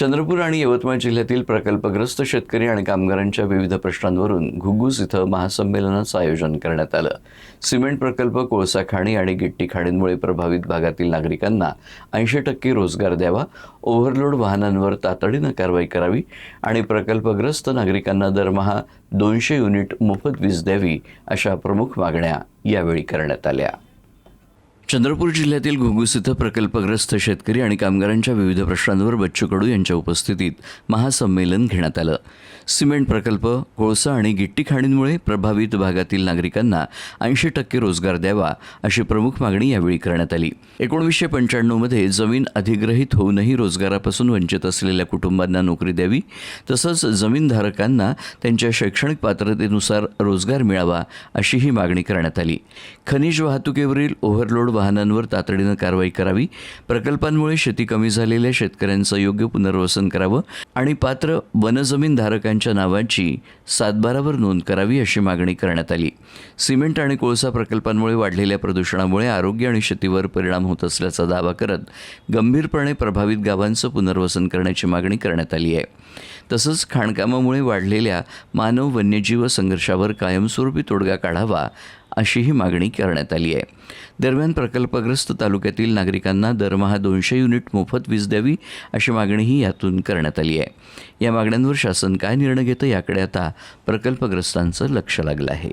चंद्रपूर आणि यवतमाळ जिल्ह्यातील प्रकल्पग्रस्त शेतकरी आणि कामगारांच्या विविध प्रश्नांवरून घुग्गुस इथं महासंमेलनाचं आयोजन करण्यात आलं। सिमेंट प्रकल्प, कोळसा खाणी आणि गिट्टी खाणींमुळे प्रभावित भागातील नागरिकांना 80% रोजगार द्यावा, ओव्हरलोड वाहनांवर तातडीनं कारवाई करावी आणि प्रकल्पग्रस्त नागरिकांना दरमहा 200 युनिट मोफत वीज द्यावी, अशा प्रमुख मागण्या यावेळी करण्यात आल्या। चंद्रपूर जिल्ह्यातील घुग्गुस इथं प्रकल्पग्रस्त शेतकरी आणि कामगारांच्या विविध प्रश्नांवर बच्चू कडू यांच्या उपस्थितीत महासंमेलन घेण्यात आलं। सिमेंट प्रकल्प, कोळसा आणि गिट्टी खाणींमुळे प्रभावित भागातील नागरिकांना 80% रोजगार द्यावा, अशी प्रमुख मागणी यावेळी करण्यात आली। 1995 मध्ये जमीन अधिग्रहित होऊनही रोजगारापासून वंचित असलेल्या कुटुंबांना नोकरी द्यावी, तसंच जमीनधारकांना त्यांच्या शैक्षणिक पात्रतेनुसार रोजगार मिळावा, अशी ही मागणी करण्यात आली। खनिज वाहतुकीवरील ओव्हरलोड वाहनांवर तातडीनं कारवाई करावी, प्रकल्पांमुळे शेती कमी झालेल्या शेतकऱ्यांचं योग्य पुनर्वसन करावं आणि पात्र वनजमीनधारकांच्या नावाची 7/12 नोंद करावी, अशी मागणी करण्यात आली। सिमेंट आणि कोळसा प्रकल्पांमुळे वाढलेल्या प्रदूषणामुळे आरोग्य आणि शेतीवर परिणाम होत असल्याचा दावा करत गंभीरपणे प्रभावित गावांचं पुनर्वसन करण्याची मागणी करण्यात आली आहे। तसंच खाणकामामुळे वाढलेल्या मानव वन्यजीव संघर्षावर कायमस्वरूपी तोडगा काढावा, अशीही मागणी करण्यात आली आहे। दरम्यान प्रकल्पग्रस्त तालुक्यातील नागरिकांना दरमहा 200 युनिट मोफत वीज द्यावी, अशी मागणीही यातून करण्यात आली आहे। या मागण्यांवर शासन काय निर्णय घेतं, याकडे आता प्रकल्पग्रस्तांचं लक्ष लागलं आहे।